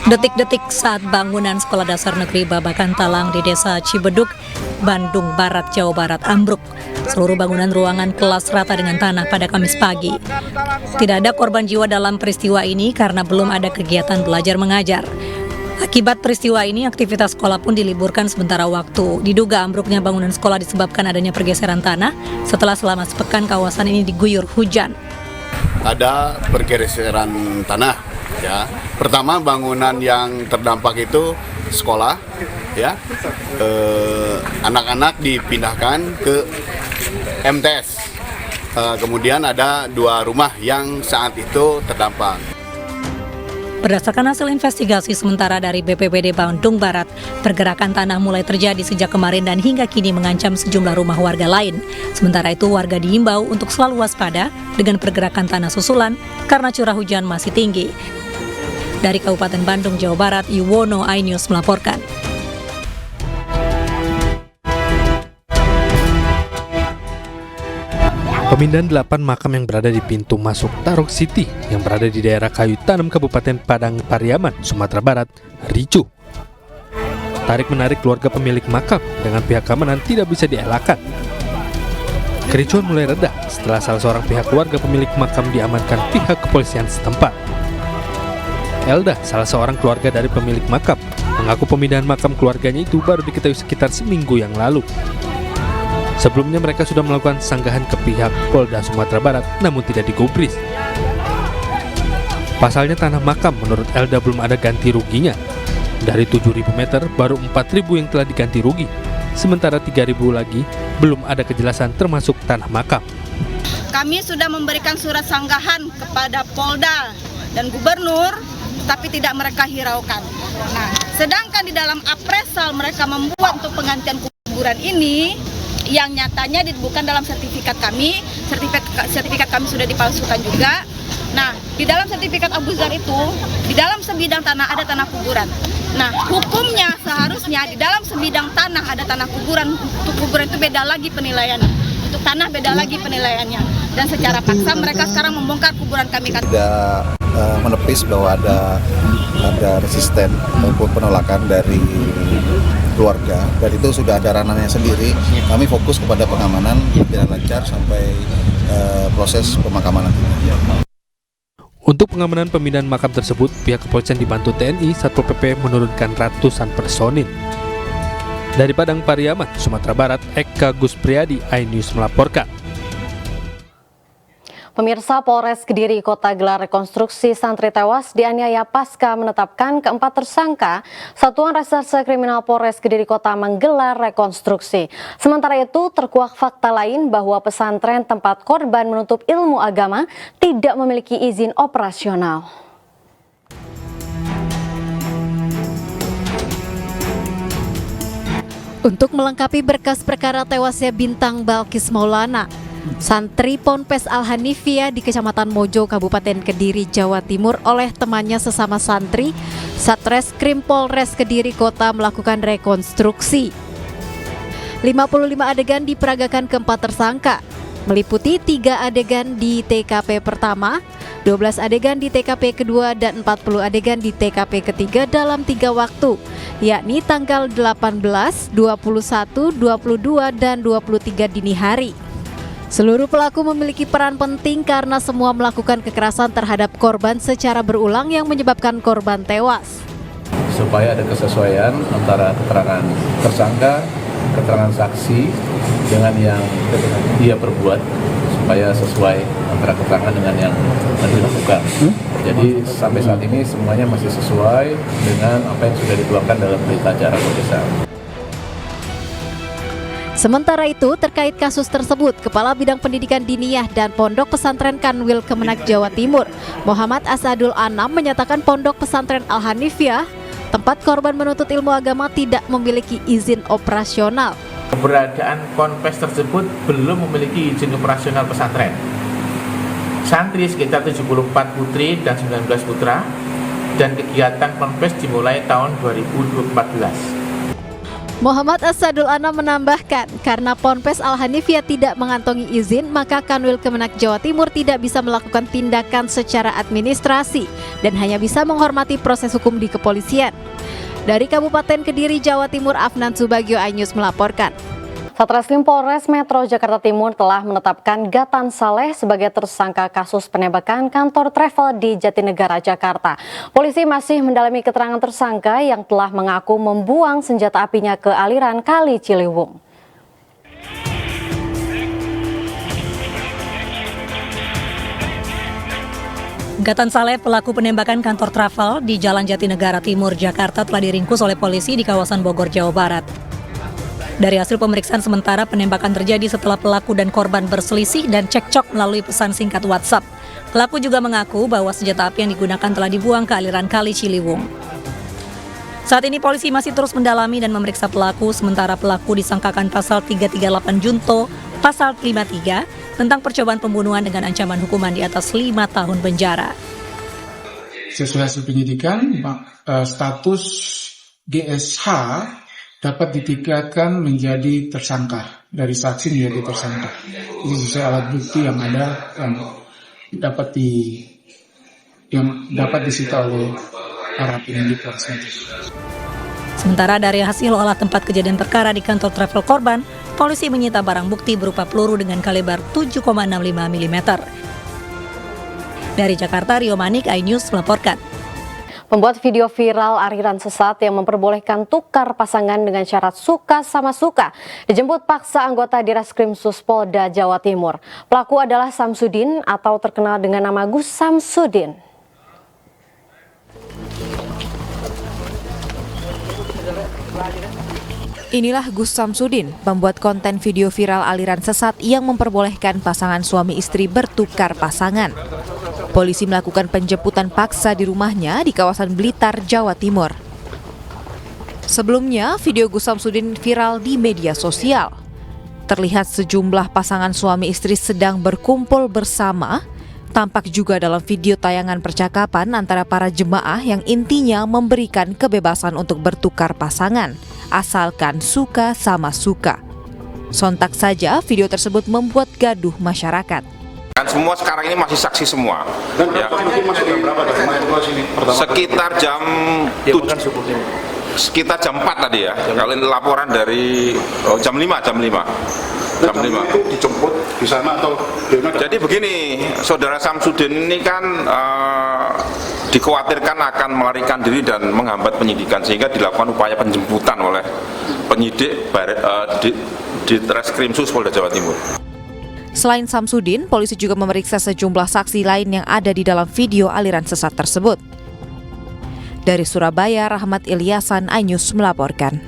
Detik-detik saat bangunan Sekolah Dasar Negeri Babakan Talang di Desa Cibeduk, Bandung Barat, Jawa Barat ambruk. Seluruh bangunan ruangan kelas rata dengan tanah pada Kamis pagi. Tidak ada korban jiwa dalam peristiwa ini karena belum ada kegiatan belajar mengajar. Akibat peristiwa ini, aktivitas sekolah pun diliburkan sementara waktu. Diduga ambruknya bangunan sekolah disebabkan adanya pergeseran tanah setelah selama sepekan kawasan ini diguyur hujan. Ada pergeseran tanah, ya. Pertama, bangunan yang terdampak itu sekolah, ya. Anak-anak dipindahkan ke MTS. Kemudian ada 2 rumah yang saat itu terdampak. Berdasarkan hasil investigasi sementara dari BPBD Bandung Barat, pergerakan tanah mulai terjadi sejak kemarin dan hingga kini mengancam sejumlah rumah warga lain. Sementara itu, warga diimbau untuk selalu waspada dengan pergerakan tanah susulan karena curah hujan masih tinggi. Dari Kabupaten Bandung, Jawa Barat, Yuwono, iNews melaporkan. Pemindahan 8 makam yang berada di pintu masuk Tarok City yang berada di daerah Kayu Tanam Kabupaten Padang Pariaman, Sumatera Barat, ricuh. Tarik-menarik keluarga pemilik makam dengan pihak keamanan tidak bisa dielakkan. Kericuhan mulai reda setelah salah seorang pihak keluarga pemilik makam diamankan pihak kepolisian setempat. Elda, salah seorang keluarga dari pemilik makam, mengaku pemindahan makam keluarganya itu baru diketahui sekitar seminggu yang lalu. Sebelumnya mereka sudah melakukan sanggahan ke pihak Polda Sumatera Barat namun tidak digubris. Pasalnya tanah makam menurut Elda belum ada ganti ruginya. Dari 7.000 meter baru 4.000 yang telah diganti rugi. Sementara 3.000 lagi belum ada kejelasan termasuk tanah makam. Kami sudah memberikan surat sanggahan kepada Polda dan Gubernur tapi tidak mereka hiraukan. Nah, sedangkan di dalam appraisal mereka membuat untuk penggantian kuburan ini yang nyatanya bukan dalam sertifikat kami, sertifikat kami sudah dipalsukan juga. Nah, di dalam sertifikat Abu Zar itu, di dalam sebidang tanah ada tanah kuburan. Nah, hukumnya seharusnya di dalam sebidang tanah ada tanah kuburan. Untuk kuburan itu beda lagi penilaiannya. Untuk tanah beda lagi penilaiannya. Dan secara paksa mereka sekarang membongkar kuburan kami. Tidak menepis bahwa ada resisten maupun penolakan dari keluarga, dan itu sudah ada ranahnya sendiri. Kami fokus kepada pengamanan berjalan lancar sampai proses pemakaman nanti. Untuk pengamanan pemindahan makam tersebut, pihak kepolisian dibantu TNI, Satpol PP menurunkan ratusan personil. Dari Padang Pariaman, Sumatera Barat, Eka Guspriyadi, iNews melaporkan. Pemirsa, Polres Kediri Kota gelar rekonstruksi santri tewas dianiaya pasca menetapkan keempat tersangka. Satuan Reserse Kriminal Polres Kediri Kota menggelar rekonstruksi. Sementara itu, terkuak fakta lain bahwa pesantren tempat korban menuntut ilmu agama tidak memiliki izin operasional. Untuk melengkapi berkas perkara tewasnya Bintang Balkis Maulana, santri Ponpes Al-Hanifiyah di Kecamatan Mojo, Kabupaten Kediri, Jawa Timur oleh temannya sesama santri, Satreskrim Polres Kediri Kota melakukan rekonstruksi. 55 adegan diperagakan keempat tersangka, meliputi 3 adegan di TKP pertama, 12 adegan di TKP kedua, dan 40 adegan di TKP ketiga dalam 3 waktu, yakni tanggal 18, 21, 22, dan 23 dini hari. Seluruh pelaku memiliki peran penting karena semua melakukan kekerasan terhadap korban secara berulang yang menyebabkan korban tewas. Supaya ada kesesuaian antara keterangan tersangka, keterangan saksi dengan yang dia perbuat, supaya sesuai antara keterangan dengan yang dilakukan. Jadi sampai saat ini semuanya masih sesuai dengan apa yang sudah dituangkan dalam berita acara pemeriksaan. Sementara itu, terkait kasus tersebut, Kepala Bidang Pendidikan Diniyah dan Pondok Pesantren Kanwil Kemenak Jawa Timur, Muhammad Asadul Anam menyatakan Pondok Pesantren Al-Hanifiyah, tempat korban menuntut ilmu agama, tidak memiliki izin operasional. Keberadaan ponpes tersebut belum memiliki izin operasional pesantren. Santri sekitar 74 putri dan 19 putra, dan kegiatan ponpes dimulai tahun 2014. Muhammad Asadul Anam menambahkan, karena Ponpes Al-Hanifiyah tidak mengantongi izin, maka Kanwil Kemenak Jawa Timur tidak bisa melakukan tindakan secara administrasi dan hanya bisa menghormati proses hukum di kepolisian. Dari Kabupaten Kediri, Jawa Timur, Afnan Subagio, iNews melaporkan. Satreskrim Polres Metro Jakarta Timur telah menetapkan Gatan Saleh sebagai tersangka kasus penembakan kantor travel di Jatinegara, Jakarta. Polisi masih mendalami keterangan tersangka yang telah mengaku membuang senjata apinya ke aliran Kali Ciliwung. Gatan Saleh, pelaku penembakan kantor travel di Jalan Jatinegara Timur, Jakarta, telah diringkus oleh polisi di kawasan Bogor, Jawa Barat. Dari hasil pemeriksaan sementara, penembakan terjadi setelah pelaku dan korban berselisih dan cekcok melalui pesan singkat WhatsApp. Pelaku juga mengaku bahwa senjata api yang digunakan telah dibuang ke aliran Kali Ciliwung. Saat ini polisi masih terus mendalami dan memeriksa pelaku, sementara pelaku disangkakan pasal 338 Junto, pasal 53, tentang percobaan pembunuhan dengan ancaman hukuman di atas 5 tahun penjara. Sesuai hasil penyidikan, status GSH dapat ditingkatkan menjadi tersangka, dari saksi menjadi tersangka. Ini sesuai alat bukti yang ada yang dapat disita oleh para penyidik Polres Metro. Sementara dari hasil olah tempat kejadian perkara di kantor travel korban, polisi menyita barang bukti berupa peluru dengan kaliber 7,65 mm. Dari Jakarta, Rio Manik, iNews melaporkan. Pembuat video viral aliran sesat yang memperbolehkan tukar pasangan dengan syarat suka sama suka dijemput paksa anggota Direskrim Suspolda Jawa Timur. Pelaku adalah Samsudin atau terkenal dengan nama Gus Samsudin. Inilah Gus Samsudin, pembuat konten video viral aliran sesat yang memperbolehkan pasangan suami istri bertukar pasangan. Polisi melakukan penjemputan paksa di rumahnya di kawasan Blitar, Jawa Timur. Sebelumnya, video Gus Samsudin viral di media sosial. Terlihat sejumlah pasangan suami istri sedang berkumpul bersama. Tampak juga dalam video tayangan percakapan antara para jemaah yang intinya memberikan kebebasan untuk bertukar pasangan, asalkan suka sama suka. Sontak saja video tersebut membuat gaduh masyarakat. Kan semua sekarang ini masih saksi semua. Dan ya. Sekitar jam 7, sekitar jam 4 tadi ya. Kalau laporan dari jam 5. Itu dijemput di sana atau di mana? Jadi begini, saudara Samsudin ini kan dikhawatirkan akan melarikan diri dan menghambat penyidikan, sehingga dilakukan upaya penjemputan oleh penyidik di Reskrim Suspolda Jawa Timur. Selain Samsudin, polisi juga memeriksa sejumlah saksi lain yang ada di dalam video aliran sesat tersebut. Dari Surabaya, Rahmat Ilyasan, iNews melaporkan.